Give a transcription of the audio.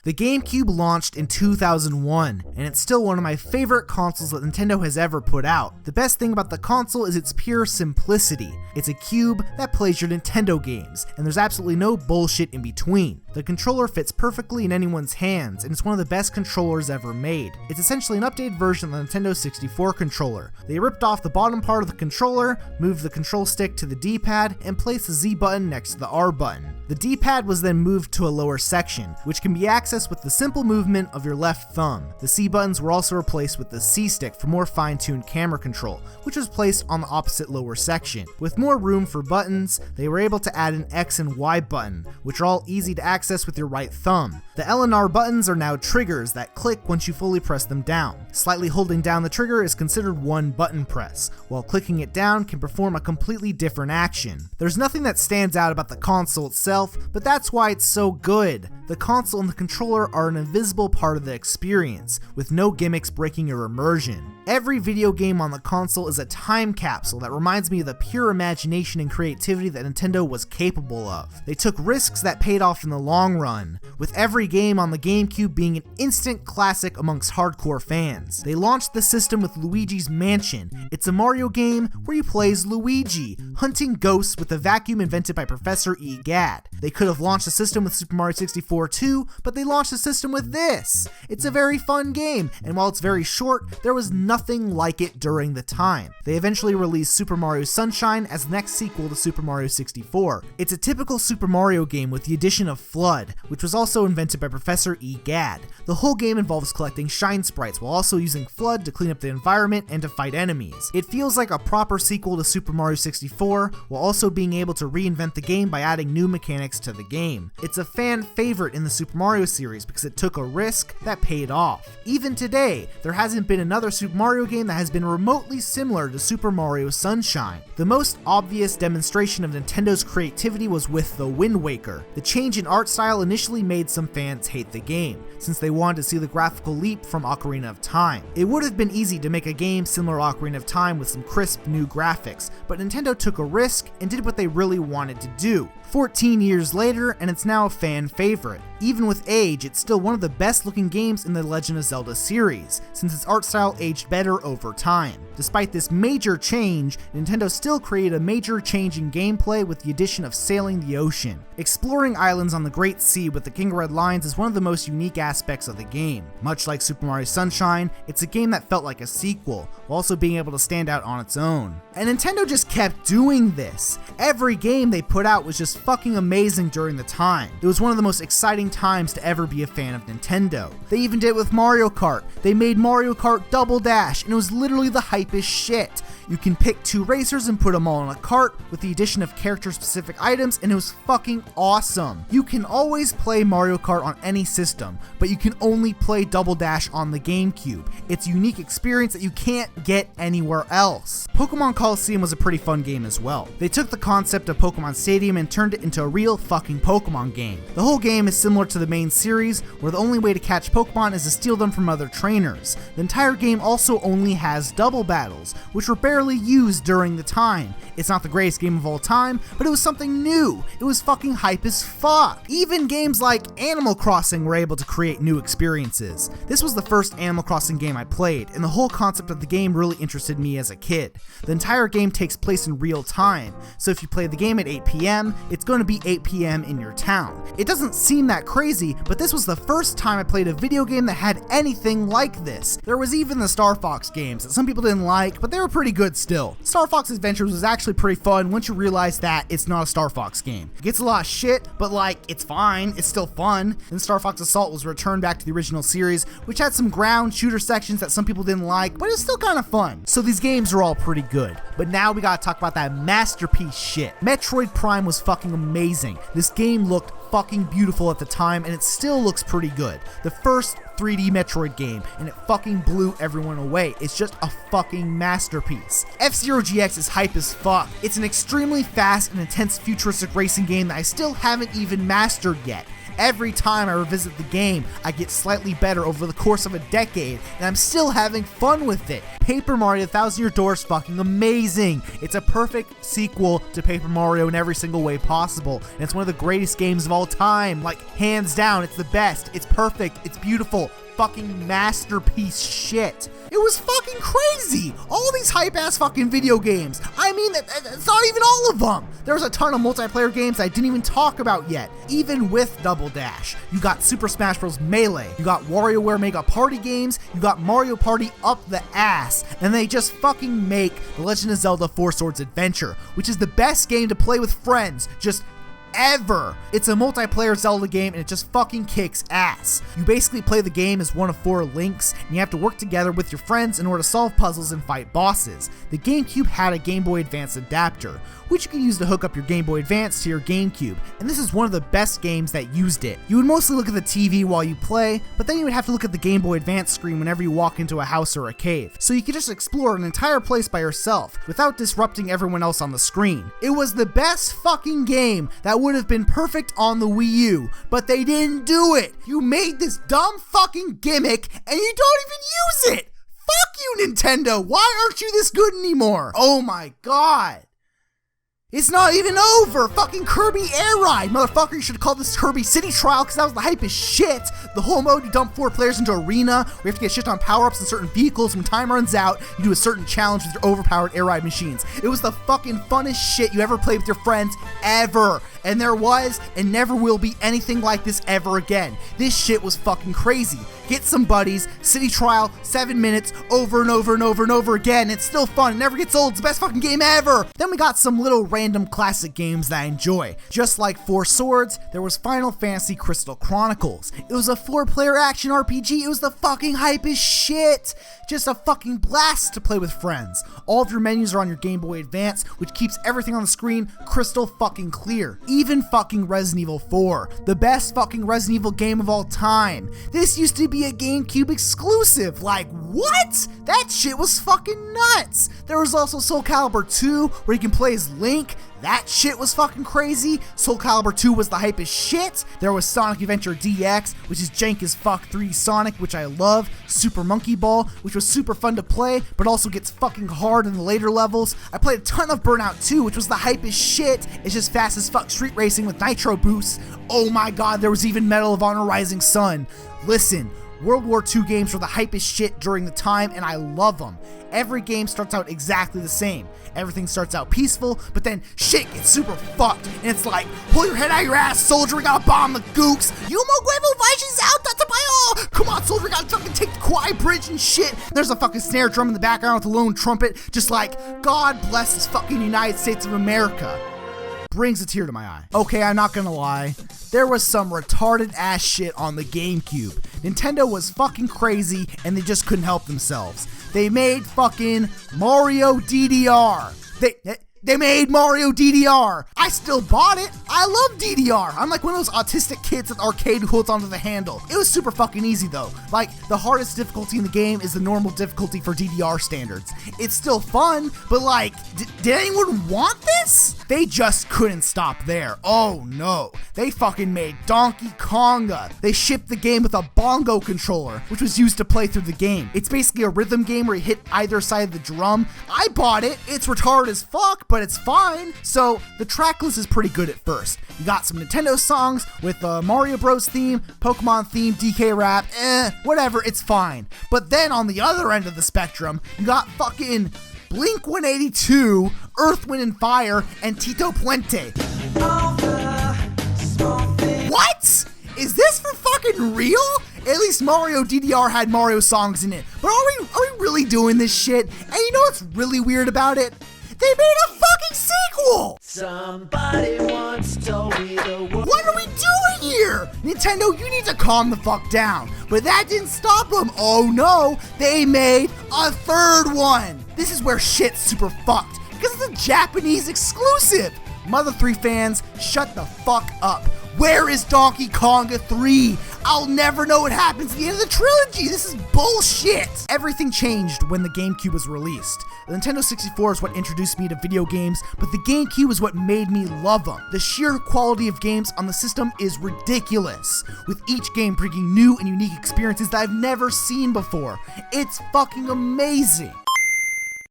The Gamecube launched in 2001, and it's still one of my favorite consoles that Nintendo has ever put out. The best thing about the console is its pure simplicity. It's a cube that plays your Nintendo games, and there's absolutely no bullshit in between. The controller fits perfectly in anyone's hands, and it's one of the best controllers ever made. It's essentially an updated version of the Nintendo 64 controller. They ripped off the bottom part of the controller, moved the control stick to the D-pad, and placed the Z button next to the R button. The D-pad was then moved to a lower section, which can be accessed with the simple movement of your left thumb. The C buttons were also replaced with the C stick for more fine-tuned camera control, which was placed on the opposite lower section. With more room for buttons, they were able to add an X and Y button, which are all easy to access with your right thumb. The L and R buttons are now triggers that click once you fully press them down. Slightly holding down the trigger is considered one button press, while clicking it down can perform a completely different action. There's nothing that stands out about the console itself, but that's why it's so good. The console and the controller are an invisible part of the experience, with no gimmicks breaking your immersion. Every video game on the console is a time capsule that reminds me of the pure imagination and creativity that Nintendo was capable of. They took risks that paid off in the long run, with every game on the Gamecube being an instant classic amongst hardcore fans. They launched the system with Luigis Mansion. It's a Mario game where you play as Luigi, hunting ghosts with a vacuum invented by Professor E. Gadd. They could have launched the system with Super Mario 64 too, but they launched the system with this. It's a very fun game, and while it's very short, there was nothing like it during the time. They eventually released Super Mario Sunshine as the next sequel to Super Mario 64. It's a typical Super Mario game with the addition of Flood, which was also invented by Professor E. Gadd. The whole game involves collecting shine sprites while also using Flood to clean up the environment and to fight enemies. It feels like a proper sequel to Super Mario 64, while also being able to reinvent the game by adding new mechanics to the game. It's a fan favorite in the Super Mario series because it took a risk that paid off. Even today, there hasn't been another Super Mario game that has been remotely similar to Super Mario Sunshine. The most obvious demonstration of Nintendo's creativity was with The Wind Waker. The change in art style initially made some fans hate the game, since they wanted to see the graphical leap from Ocarina of Time. It would have been easy to make a game similar to Ocarina of Time with some crisp new graphics, but Nintendo took a risk and did what they really wanted to do. 14 years later, and it's now a fan favorite. Even with age, it's still one of the best looking games in the Legend of Zelda series, since its art style aged better over time. Despite this major change, Nintendo still created a major change in gameplay with the addition of sailing the ocean. Exploring islands on the Great Sea with the King Red Lines is one of the most unique aspects of the game. Much like Super Mario Sunshine, it's a game that felt like a sequel, while also being able to stand out on its own. And Nintendo just kept doing this. Every game they put out was just fucking amazing during the time. It was one of the most exciting times to ever be a fan of Nintendo. They even did it with Mario Kart. They made Mario Kart Double Dash, and it was literally the hypest shit. You can pick two racers and put them all in a cart with the addition of character-specific items, and it was fucking awesome. You can always play Mario Kart on any system, but you can only play Double Dash on the Gamecube. It's a unique experience that you can't get anywhere else. Pokemon Coliseum was a pretty fun game as well. They took the concept of Pokemon Stadium and turned it into a real fucking Pokemon game. The whole game is similar to the main series, where the only way to catch Pokemon is to steal them from other trainers. The entire game also only has double battles, which were barely used during the time. It's not the greatest game of all time, but it was something new. It was fucking hype as fuck. Even games like Animal Crossing were able to create new experiences. This was the first Animal Crossing game I played, and the whole concept of the game really interested me as a kid. The entire game takes place in real time, so if you play the game at 8 p.m., it's going to be 8 p.m. in your town. It doesn't seem that crazy, but this was the first time I played a video game that had anything like this. There was even the Starfox games that some people didn't like, but they were pretty good still. Starfox Adventures was actually pretty fun once you realize that it's not a Star Fox game. It gets a lot of shit, but like, it's fine, it's still fun. Then Star Fox Assault was returned back to the original series, which had some ground shooter sections that some people didn't like, but it's still kind of fun. So these games are all pretty good. But now we gotta talk about that masterpiece shit. Metroid Prime was fucking amazing. This game looked fucking beautiful at the time, and it still looks pretty good. The first 3D Metroid game, and it fucking blew everyone away. It's just a fucking masterpiece. F-Zero GX is hype as fuck. It's an extremely fast and intense futuristic racing game that I still haven't even mastered yet. Every time I revisit the game, I get slightly better over the course of a decade, and I'm still having fun with it. Paper Mario: The Thousand Year Door is fucking amazing. It's a perfect sequel to Paper Mario in every single way possible, and it's one of the greatest games of all time. Like, hands down, it's the best. It's perfect. It's beautiful. Fucking masterpiece shit. It was fucking crazy. All these hype-ass fucking video games. I mean, it's not even all of them. There was a ton of multiplayer games I didn't even talk about yet. Even with Double Dash. You got Super Smash Bros. Melee. You got WarioWare Mega Party games. You got Mario Party up the ass. And they just fucking make The Legend of Zelda 4 Swords Adventure, which is the best game to play with friends. Just ever. It's a multiplayer Zelda game and it just fucking kicks ass. You basically play the game as one of 4 links and you have to work together with your friends in order to solve puzzles and fight bosses. The GameCube had a Game Boy Advance adapter, which you can use to hook up your Game Boy Advance to your GameCube, and this is one of the best games that used it. You would mostly look at the TV while you play, but then you would have to look at the Game Boy Advance screen whenever you walk into a house or a cave, so you could just explore an entire place by yourself without disrupting everyone else on the screen. It was the best fucking game that would have been perfect on the Wii U, but they didn't do it. You made this dumb fucking gimmick and you don't even use it. Fuck you, Nintendo. Why aren't you this good anymore? Oh my god. It's not even over! Fucking Kirby Air Ride! Motherfucker, you should have called this Kirby City Trial because that was the hype as shit! The whole mode, you dump 4 players into arena, where you have to get shit on power-ups in certain vehicles. When time runs out, you do a certain challenge with your overpowered air ride machines. It was the fucking funnest shit you ever played with your friends, ever! And there was, and never will be anything like this ever again. This shit was fucking crazy. Get some buddies, city trial, 7 minutes, over and over and over and over again. It's still fun, it never gets old, it's the best fucking game ever! Then we got some little random classic games that I enjoy. Just like 4 Swords, there was Final Fantasy Crystal Chronicles. It was a 4-player action RPG, it was the fucking hype as shit! Just a fucking blast to play with friends. All of your menus are on your Game Boy Advance, which keeps everything on the screen crystal fucking clear. Even fucking Resident Evil 4, the best fucking Resident Evil game of all time. This used to be a GameCube exclusive. Like, what? That shit was fucking nuts. There was also Soul Calibur 2, where you can play as Link. That shit was fucking crazy. Soul Calibur 2 was the hype as shit. There was Sonic Adventure DX, which is jank as fuck 3D Sonic, which I love. Super Monkey Ball, which was super fun to play, but also gets fucking hard in the later levels. I played a ton of Burnout 2, which was the hype as shit. It's just fast as fuck street racing with nitro boosts. Oh my god, there was even Medal of Honor Rising Sun. Listen, World War II games were the hype as shit during the time, and I love them. Every game starts out exactly the same. Everything starts out peaceful, but then shit gets super fucked, and it's like, pull your head out of your ass, soldier, we gotta bomb the gooks. You mo huevo vayas out, that's all. Come on, soldier, we gotta fucking take the Kauai Bridge and shit. There's a fucking snare drum in the background with a lone trumpet, just like, God bless this fucking United States of America. Brings a tear to my eye. Okay, I'm not gonna lie. There was some retarded ass shit on the GameCube. Nintendo was fucking crazy and they just couldn't help themselves. They made fucking Mario DDR. They made Mario DDR. I still bought it. I love DDR. I'm like one of those autistic kids at the arcade who holds onto the handle. It was super fucking easy though. Like, the hardest difficulty in the game is the normal difficulty for DDR standards. It's still fun, but like, did anyone want this? They just couldn't stop there. Oh no. They fucking made Donkey Konga. They shipped the game with a bongo controller, which was used to play through the game. It's basically a rhythm game where you hit either side of the drum. I bought it. It's retarded as fuck, but it's fine. So the track list is pretty good at first. You got some Nintendo songs with the Mario Bros theme, Pokemon theme, DK rap, whatever, it's fine. But then on the other end of the spectrum, you got fucking Blink 182, Earth, Wind and Fire, and Tito Puente. What? Is this for fucking real? At least Mario DDR had Mario songs in it. But are we really doing this shit? And you know what's really weird about it? They made a fucking sequel! Somebody once told me the world. What are we doing here? Nintendo, you need to calm the fuck down. But that didn't stop them. Oh no, they made a 3rd one. This is where shit's super fucked, because it's a Japanese exclusive. Mother 3 fans, shut the fuck up. Where is Donkey Konga 3? I'll never know what happens at the end of the trilogy. This is bullshit. Everything changed when the GameCube was released. The Nintendo 64 is what introduced me to video games, but the GameCube is what made me love them. The sheer quality of games on the system is ridiculous, with each game bringing new and unique experiences that I've never seen before. It's fucking amazing.